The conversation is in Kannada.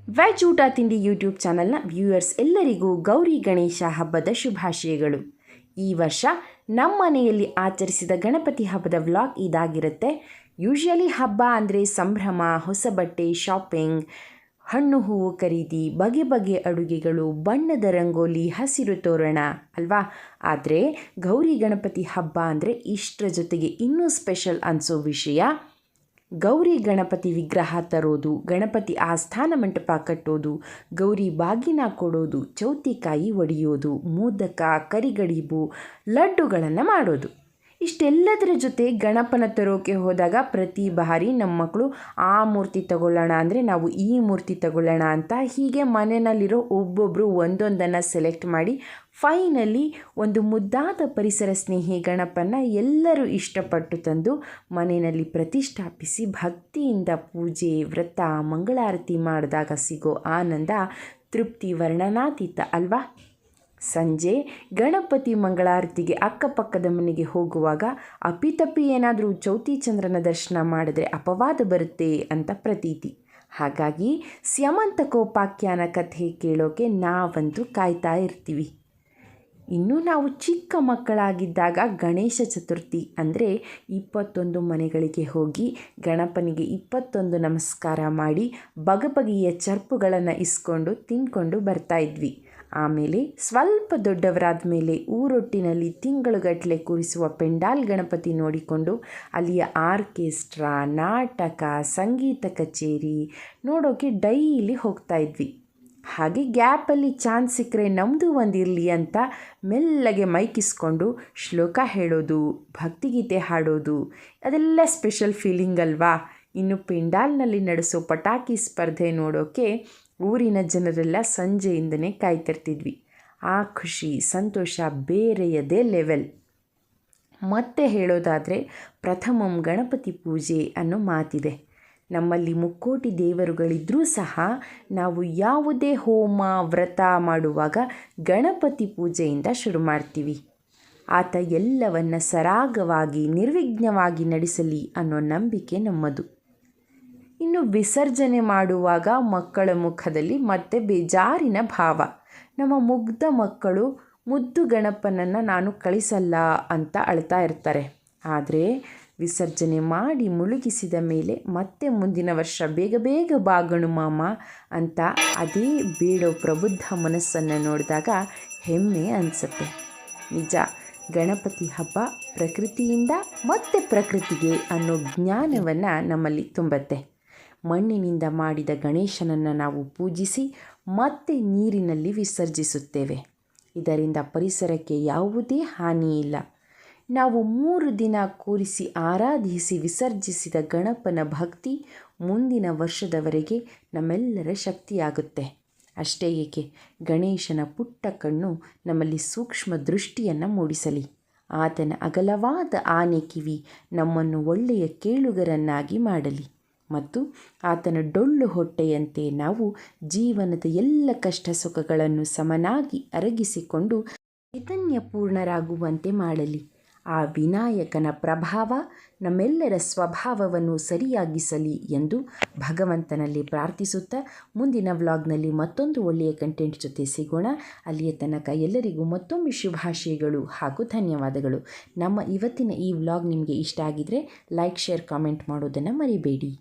ವೆಜ್ ಊಟ ತಿಂಡಿ ಯೂಟ್ಯೂಬ್ ಚಾನಲ್ನ ವ್ಯೂಯರ್ಸ್ ಎಲ್ಲರಿಗೂ ಗೌರಿ ಗಣೇಶ ಹಬ್ಬದ ಶುಭಾಶಯಗಳು. ಈ ವರ್ಷ ನಮ್ಮ ಮನೆಯಲ್ಲಿ ಆಚರಿಸಿದ ಗಣಪತಿ ಹಬ್ಬದ ವ್ಲಾಗ್ ಇದಾಗಿರುತ್ತೆ. ಯೂಶಲಿ ಹಬ್ಬ ಅಂದರೆ ಸಂಭ್ರಮ, ಹೊಸ ಬಟ್ಟೆ, ಶಾಪಿಂಗ್, ಹಣ್ಣು ಹೂವು ಖರೀದಿ, ಬಗೆ ಬಗೆ ಅಡುಗೆಗಳು, ಬಣ್ಣದ ರಂಗೋಲಿ, ಹಸಿರು ತೋರಣ ಅಲ್ವಾ. ಆದರೆ ಗೌರಿ ಗಣಪತಿ ಹಬ್ಬ ಅಂದರೆ ಇಷ್ಟರ ಜೊತೆಗೆ ಇನ್ನೂ ಸ್ಪೆಷಲ್ ಅನಿಸೋ ವಿಷಯ ಗೌರಿ ಗಣಪತಿ ವಿಗ್ರಹ ತರೋದು, ಗಣಪತಿ ಆಸ್ಥಾನ ಮಂಟಪ ಕಟ್ಟೋದು, ಗೌರಿ ಬಾಗಿನ ಕೊಡೋದು, ಚೌತಿಕಾಯಿ ಒಡೆಯೋದು, ಮೋದಕ, ಕರಿಗಡಿಬು, ಲಡ್ಡುಗಳನ್ನು ಮಾಡೋದು. ಇಷ್ಟೆಲ್ಲದರ ಜೊತೆ ಗಣಪನ ತರೋಕೆ ಹೋದಾಗ ಪ್ರತಿ ಬಾರಿ ನಮ್ಮ ಮಕ್ಕಳು ಆ ಮೂರ್ತಿ ತಗೊಳ್ಳೋಣ ಅಂದರೆ ನಾವು ಈ ಮೂರ್ತಿ ತಗೊಳ್ಳೋಣ ಅಂತ ಹೀಗೆ ಮನೆಯಲ್ಲಿರೋ ಒಬ್ಬೊಬ್ಬರು ಒಂದೊಂದನ್ನು ಸೆಲೆಕ್ಟ್ ಮಾಡಿ ಫೈನಲಿ ಒಂದು ಮುದ್ದಾದ ಪರಿಸರ ಸ್ನೇಹಿ ಗಣಪನ ಎಲ್ಲರೂ ಇಷ್ಟಪಟ್ಟು ತಂದು ಮನೆಯಲ್ಲಿ ಪ್ರತಿಷ್ಠಾಪಿಸಿ ಭಕ್ತಿಯಿಂದ ಪೂಜೆ, ವ್ರತ, ಮಂಗಳಾರತಿ ಮಾಡಿದಾಗ ಸಿಗೋ ಆನಂದ, ತೃಪ್ತಿ ವರ್ಣನಾತೀತ ಅಲ್ವಾ. ಸಂಜೆ ಗಣಪತಿ ಮಂಗಳಾರತಿಗೆ ಅಕ್ಕಪಕ್ಕದ ಮನೆಗೆ ಹೋಗುವಾಗ ಅಪ್ಪಿತಪ್ಪಿ ಏನಾದರೂ ಚೌತಿ ಚಂದ್ರನ ದರ್ಶನ ಮಾಡಿದ್ರೆ ಅಪವಾದ ಬರುತ್ತೆ ಅಂತ ಪ್ರತೀತಿ. ಹಾಗಾಗಿ ಸ್ಯಮಂತಕೋಪಾಖ್ಯಾನ ಕಥೆ ಕೇಳೋಕೆ ನಾವಂತೂ ಕಾಯ್ತಾ ಇರ್ತೀವಿ. ಇನ್ನು ನಾವು ಚಿಕ್ಕ ಮಕ್ಕಳಾಗಿದ್ದಾಗ ಗಣೇಶ ಚತುರ್ಥಿ ಅಂದರೆ 21 ಮನೆಗಳಿಗೆ ಹೋಗಿ ಗಣಪನಿಗೆ 21 ನಮಸ್ಕಾರ ಮಾಡಿ ಬಗೆಬಗೆಯ ಚರ್ಪುಗಳನ್ನು ಇಸ್ಕೊಂಡು ತಿಂದ್ಕೊಂಡು ಬರ್ತಾಯಿದ್ವಿ. ಆಮೇಲೆ ಸ್ವಲ್ಪ ದೊಡ್ಡವರಾದ ಮೇಲೆ ಊರೊಟ್ಟಿನಲ್ಲಿ ತಿಂಗಳುಗಟ್ಟಲೆ ಕೂರಿಸುವ ಪೆಂಡಾಲ್ ಗಣಪತಿ ನೋಡಿಕೊಂಡು ಅಲ್ಲಿಯ ಆರ್ಕೆಸ್ಟ್ರಾ, ನಾಟಕ, ಸಂಗೀತ ಕಚೇರಿ ನೋಡೋಕ್ಕೆ ಡೈಲಿ ಹೋಗ್ತಾಯಿದ್ವಿ. ಹಾಗೆ ಗ್ಯಾಪಲ್ಲಿ ಚಾನ್ಸ್ ಸಿಕ್ಕರೆ ನಮ್ಮದು ಒಂದಿರಲಿ ಅಂತ ಮೆಲ್ಲಗೆ ಮೈಕಿಸ್ಕೊಂಡು ಶ್ಲೋಕ ಹೇಳೋದು, ಭಕ್ತಿಗೀತೆ ಹಾಡೋದು ಅದೆಲ್ಲ ಸ್ಪೆಷಲ್ ಫೀಲಿಂಗ್ ಅಲ್ವಾ. ಇನ್ನು ಪೆಂಡಾಲ್ನಲ್ಲಿ ನಡೆಸೋ ಪಟಾಕಿ ಸ್ಪರ್ಧೆ ನೋಡೋಕ್ಕೆ ಊರಿನ ಜನರೆಲ್ಲ ಸಂಜೆಯಿಂದನೇ ಕಾಯ್ತಿರ್ತಿದ್ವಿ. ಆ ಖುಷಿ, ಸಂತೋಷ ಬೇರೆಯದೇ ಲೆವೆಲ್. ಮತ್ತೆ ಹೇಳೋದಾದರೆ ಪ್ರಥಮಂ ಗಣಪತಿ ಪೂಜೆ ಅನ್ನೋ ಮಾತಿದೆ. ನಮ್ಮಲ್ಲಿ ಮುಕ್ಕೋಟಿ ದೇವರುಗಳಿದ್ದರೂ ಸಹ ನಾವು ಯಾವುದೇ ಹೋಮ, ವ್ರತ ಮಾಡುವಾಗ ಗಣಪತಿ ಪೂಜೆಯಿಂದ ಶುರು ಮಾಡ್ತೀವಿ. ಆತ ಎಲ್ಲವನ್ನ ಸರಾಗವಾಗಿ, ನಿರ್ವಿಘ್ನವಾಗಿ ನಡೆಸಲಿ ಅನ್ನೋ ನಂಬಿಕೆ ನಮ್ಮದು. ಇನ್ನು ವಿಸರ್ಜನೆ ಮಾಡುವಾಗ ಮಕ್ಕಳ ಮುಖದಲ್ಲಿ ಮತ್ತೆ ಬೇಜಾರಿನ ಭಾವ. ನಮ್ಮ ಮುಗ್ಧ ಮಕ್ಕಳು ಮುದ್ದು ಗಣಪನನ್ನು ನಾನು ಕಳಿಸಲ್ಲ ಅಂತ ಅಳ್ತಾ ಇರ್ತಾರೆ. ಆದರೆ ವಿಸರ್ಜನೆ ಮಾಡಿ ಮುಳುಗಿಸಿದ ಮೇಲೆ ಮತ್ತೆ ಮುಂದಿನ ವರ್ಷ ಬೇಗ ಬೇಗ ಬಾಗಣು ಮಾಮ ಅಂತ ಅದೇ ಬೇಡೋ ಪ್ರಬುದ್ಧ ಮನಸ್ಸನ್ನು ನೋಡಿದಾಗ ಹೆಮ್ಮೆ ಅನಿಸುತ್ತೆ. ನಿಜ, ಗಣಪತಿ ಹಬ್ಬ ಪ್ರಕೃತಿಯಿಂದ ಮತ್ತೆ ಪ್ರಕೃತಿಗೆ ಅನ್ನೋ ಜ್ಞಾನವನ್ನು ನಮ್ಮಲ್ಲಿ ತುಂಬತ್ತೆ. ಮಣ್ಣಿನಿಂದ ಮಾಡಿದ ಗಣೇಶನನ್ನು ನಾವು ಪೂಜಿಸಿ ಮತ್ತೆ ನೀರಿನಲ್ಲಿ ವಿಸರ್ಜಿಸುತ್ತೇವೆ. ಇದರಿಂದ ಪರಿಸರಕ್ಕೆ ಯಾವುದೇ ಹಾನಿ ಇಲ್ಲ. ನಾವು 3 ದಿನ ಕೂರಿಸಿ ಆರಾಧಿಸಿ ವಿಸರ್ಜಿಸಿದ ಗಣಪನ ಭಕ್ತಿ ಮುಂದಿನ ವರ್ಷದವರೆಗೆ ನಮ್ಮೆಲ್ಲರ ಶಕ್ತಿಯಾಗುತ್ತೆ. ಅಷ್ಟೇ ಏಕೆ, ಗಣೇಶನ ಪುಟ್ಟ ಕಣ್ಣು ನಮ್ಮಲ್ಲಿ ಸೂಕ್ಷ್ಮ ದೃಷ್ಟಿಯನ್ನು ಮೂಡಿಸಲಿ. ಆತನ ಅಗಲವಾದ ಆನೆ ಕಿವಿ ನಮ್ಮನ್ನು ಒಳ್ಳೆಯ ಕೇಳುಗರನ್ನಾಗಿ ಮಾಡಲಿ ಮತ್ತು ಆತನ ಡೊಳ್ಳು ಹೊಟ್ಟೆಯಂತೆ ನಾವು ಜೀವನದ ಎಲ್ಲ ಕಷ್ಟ ಸುಖಗಳನ್ನು ಸಮನಾಗಿ ಅರಗಿಸಿಕೊಂಡು ಚೈತನ್ಯಪೂರ್ಣರಾಗುವಂತೆ ಮಾಡಲಿ. ಆ ವಿನಾಯಕನ ಪ್ರಭಾವ ನಮ್ಮೆಲ್ಲರ ಸ್ವಭಾವವನ್ನು ಸರಿಯಾಗಿಸಲಿ ಎಂದು ಭಗವಂತನಲ್ಲಿ ಪ್ರಾರ್ಥಿಸುತ್ತಾ ಮುಂದಿನ ವ್ಲಾಗ್ನಲ್ಲಿ ಮತ್ತೊಂದು ಒಳ್ಳೆಯ ಕಂಟೆಂಟ್ ಜೊತೆ ಸಿಗೋಣ. ಅಲ್ಲಿಯ ತನಕ ಎಲ್ಲರಿಗೂ ಮತ್ತೊಮ್ಮೆ ಶುಭಾಶಯಗಳು ಹಾಗೂ ಧನ್ಯವಾದಗಳು. ನಮ್ಮ ಇವತ್ತಿನ ಈ ವ್ಲಾಗ್ ನಿಮಗೆ ಇಷ್ಟ ಆಗಿದರೆ ಲೈಕ್, ಶೇರ್, ಕಾಮೆಂಟ್ ಮಾಡೋದನ್ನು ಮರಿಬೇಡಿ.